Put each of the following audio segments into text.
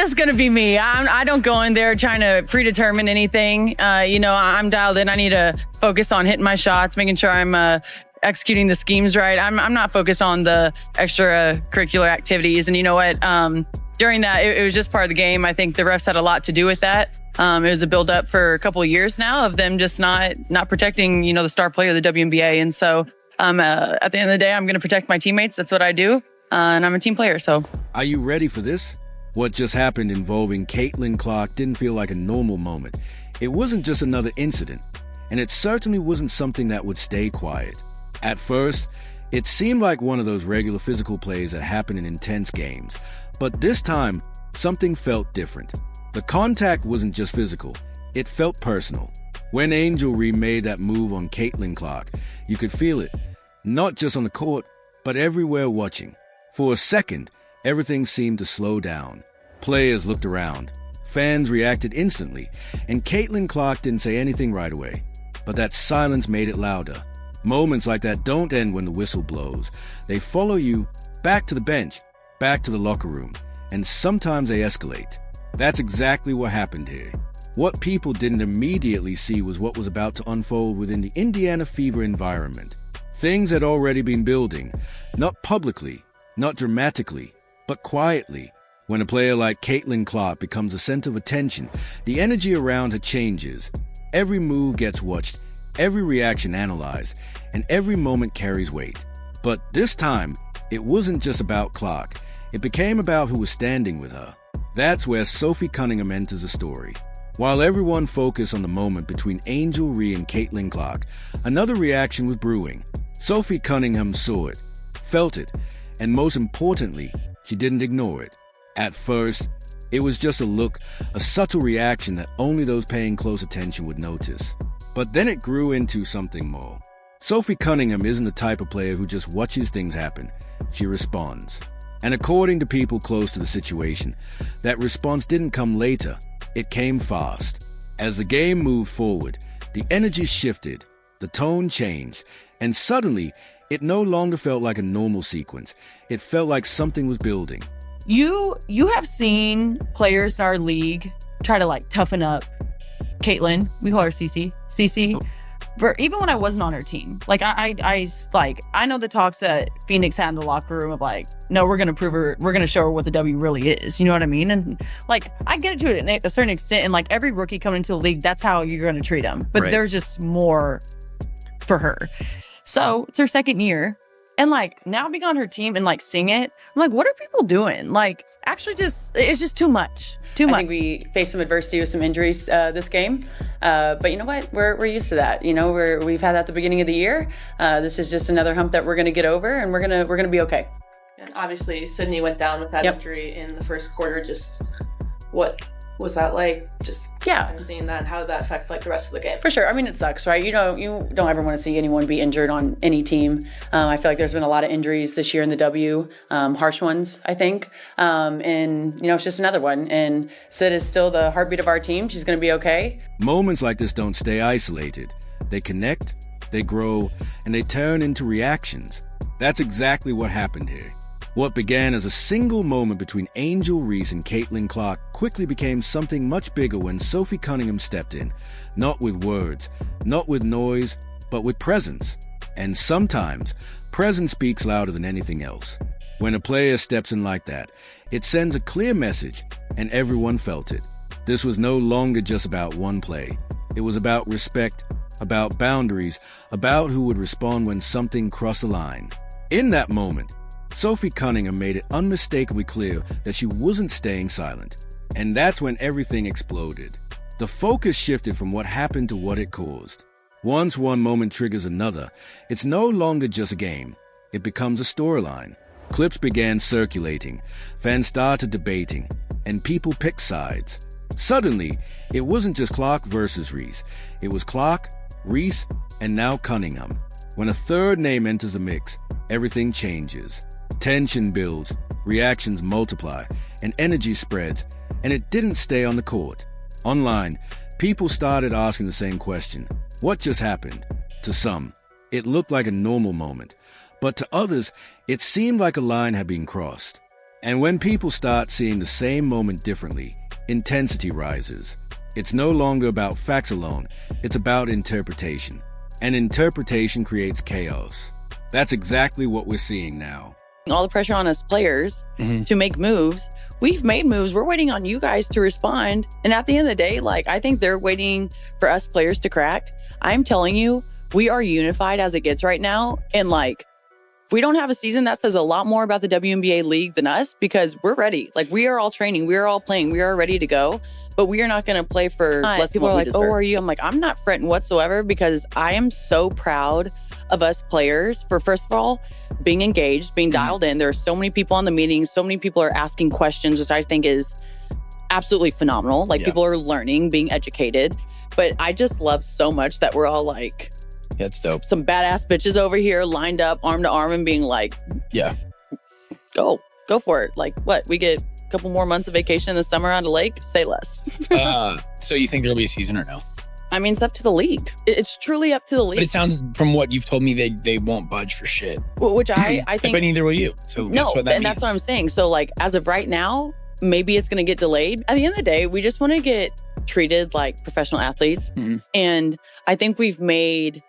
It's going to be me. I don't go in there trying to predetermine anything. I'm dialed in. I need to focus on hitting my shots, making sure I'm executing the schemes right. I'm not focused on the extracurricular activities. And you know what? During that, it was just part of the game. I think the refs had a lot to do with that. It was a build-up for a couple of years now of them just not protecting, the star player of the WNBA. And so at the end of the day, I'm going to protect my teammates. That's what I do. And I'm a team player, so. Are you ready for this? What just happened involving Caitlin Clark didn't feel like a normal moment. It wasn't just another incident, and it certainly wasn't something that would stay quiet. At first, it seemed like one of those regular physical plays that happen in intense games. But this time, something felt different. The contact wasn't just physical, it felt personal. When Angel Reese made that move on Caitlin Clark, you could feel it, not just on the court, but everywhere watching. For a second, everything seemed to slow down. Players looked around. Fans reacted instantly, and Caitlin Clark didn't say anything right away. But that silence made it louder. Moments like that don't end when the whistle blows. They follow you back to the bench, back to the locker room, and sometimes they escalate. That's exactly what happened here. What people didn't immediately see was what was about to unfold within the Indiana Fever environment. Things had already been building, not publicly, not dramatically, but quietly. When a player like Caitlin Clark becomes a center of attention, the energy around her changes. Every move gets watched, every reaction analyzed, and every moment carries weight. But this time, it wasn't just about Clark. It became about who was standing with her. That's where Sophie Cunningham enters the story. While everyone focused on the moment between Angel Reese and Caitlin Clark, another reaction was brewing. Sophie Cunningham saw it, felt it, and most importantly, she didn't ignore it. At first, it was just a look, a subtle reaction that only those paying close attention would notice. But then it grew into something more. Sophie Cunningham isn't the type of player who just watches things happen. She responds. And according to people close to the situation, that response didn't come later. It came fast. As the game moved forward, the energy shifted, the tone changed, and suddenly, it no longer felt like a normal sequence. It felt like something was building. You have seen players in our league try to toughen up Caitlin. We call her Cece. Cece. Even when I wasn't on her team, I know the talks that Phoenix had in the locker room of no, we're gonna prove her, we're gonna show her what the W really is. You know what I mean? And I get it to a certain extent. And every rookie coming into the league, that's how you're gonna treat them. But Right. There's just more for her. So it's her second year, and now being on her team and seeing it, I'm what are people doing? Actually, it's just too much. Too much. I think we faced some adversity with some injuries this game, but you know what? We're used to that. We've had that at the beginning of the year. This is just another hump that we're going to get over, and we're gonna be okay. And obviously, Sydney went down with that injury in the first quarter. Just what was that like? Just seeing that, and how did that affect the rest of the game? For sure. I mean, it sucks, right? You don't ever want to see anyone be injured on any team. I feel like there's been a lot of injuries this year in the W, harsh ones, I think. And it's just another one. And Sid is still the heartbeat of our team. She's going to be okay. Moments like this don't stay isolated. They connect, they grow, and they turn into reactions. That's exactly what happened here. What began as a single moment between Angel Reese and Caitlin Clark quickly became something much bigger when Sophie Cunningham stepped in, not with words, not with noise, but with presence. And sometimes, presence speaks louder than anything else. When a player steps in like that, it sends a clear message, and everyone felt it. This was no longer just about one play. It was about respect, about boundaries, about who would respond when something crossed the line. In that moment, Sophie Cunningham made it unmistakably clear that she wasn't staying silent. And that's when everything exploded. The focus shifted from what happened to what it caused. Once one moment triggers another, it's no longer just a game. It becomes a storyline. Clips began circulating, fans started debating, and people picked sides. Suddenly, it wasn't just Clark versus Reese. It was Clark, Reese, and now Cunningham. When a third name enters the mix, everything changes. Tension builds, reactions multiply, and energy spreads, and it didn't stay on the court. Online, people started asking the same question. What just happened? To some, it looked like a normal moment, but to others, it seemed like a line had been crossed. And when people start seeing the same moment differently, intensity rises. It's no longer about facts alone, it's about interpretation. And interpretation creates chaos. That's exactly what we're seeing now. All the pressure on us players to make moves. We've made moves. We're waiting on you guys to respond. And at the end of the day, like, I think they're waiting for us players to crack. I'm telling you, we are unified as it gets right now. And like, if we don't have a season, that says a lot more about the WNBA league than us, because we're ready. Like, we are all training. We are all playing. We are ready to go. But we are not going to play for less. People are like, oh, are you? I'm like, I'm not fretting whatsoever, because I am so proud of us players for, first of all, being engaged, being dialed in. There are so many people on the meetings. So many people are asking questions, which I think is absolutely phenomenal. Like, people are learning, being educated. But I just love so much that we're all like, yeah, it's dope. Some badass bitches over here lined up arm to arm and being like, yeah, go for it. Like, what? We get a couple more months of vacation in the summer on the lake? Say less. So you think there'll be a season or no? I mean, it's up to the league. It's truly up to the league. But it sounds, from what you've told me, they won't budge for shit. Well, which I think. But neither will you. So no, guess what that and means. that's what I'm saying. So like, as of right now, maybe it's going to get delayed. At the end of the day, we just want to get treated like professional athletes. And I think we've made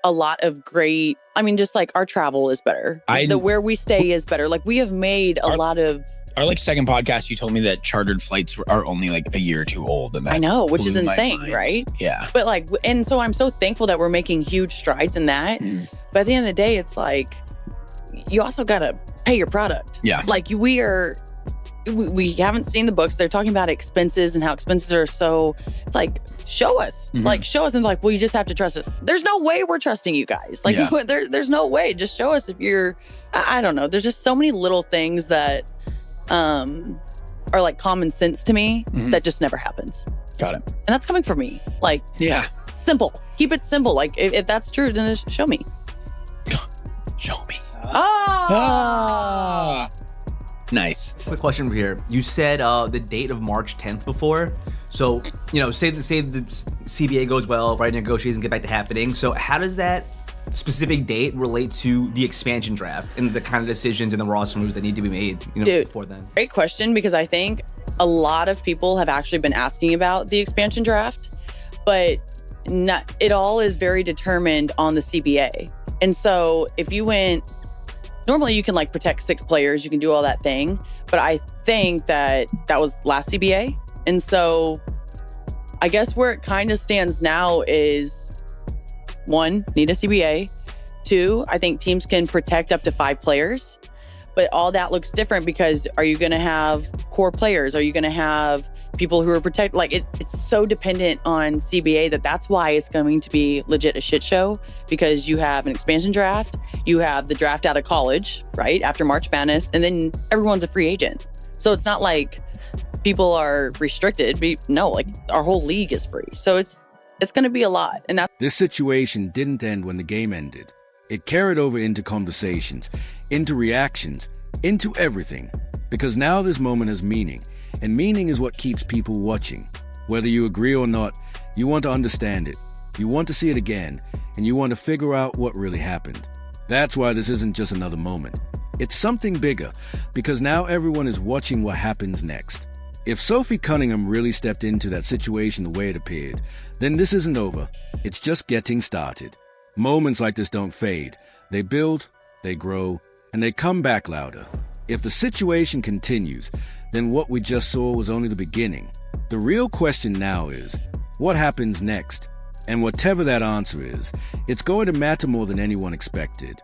a lot of great, I mean, just like our travel is better. Where we stay is better. Like, we have made a lot of. Our like second podcast, you told me that chartered flights are only like a year or two old. And that I know, which is blew my insane, mind. right? Yeah. But like, and so I'm so thankful that we're making huge strides in that. But at the end of the day, it's like, you also got to pay your product. Yeah. Like, we haven't seen the books. They're talking about expenses and how expenses are so, it's like, show us. Like, show us. And like, well, you just have to trust us. There's no way we're trusting you guys. Like, there's no way. Just show us if you're, I don't know. There's just so many little things that are like common sense to me that just never happens. Got it. And that's coming from me. Like, yeah, simple. Keep it simple. Like, if that's true, then just show me. Show me. Nice. Quick question over here. You said the date of March 10th before. So, say the CBA goes well, right? Negotiations get back to happening. So how does that specific date relate to the expansion draft and the kind of decisions and the roster moves that need to be made before then? Great question, because I think a lot of people have actually been asking about the expansion draft, but it all is very determined on the CBA. And so if you went, normally you can like protect 6 players, you can do all that thing, but I think that was last CBA. And so I guess where it kind of stands now is, 1, need a CBA. 2, I think teams can protect up to 5 players. But all that looks different, because are you going to have core players? Are you going to have people who are protected? Like, it's so dependent on CBA that's why it's going to be legit a shit show, because you have an expansion draft, you have the draft out of college, right, after March Madness, and then everyone's a free agent. So it's not like people are restricted. No, like, our whole league is free. So it's going to be a lot. And This situation didn't end when the game ended. It carried over into conversations, into reactions, into everything. Because now this moment has meaning, and meaning is what keeps people watching. Whether you agree or not, you want to understand it, you want to see it again, and you want to figure out what really happened. That's why this isn't just another moment. It's something bigger, because now everyone is watching what happens next. If Sophie Cunningham really stepped into that situation the way it appeared, then this isn't over. It's just getting started. Moments like this don't fade. They build, they grow, and they come back louder. If the situation continues, then what we just saw was only the beginning. The real question now is, what happens next? And whatever that answer is, it's going to matter more than anyone expected.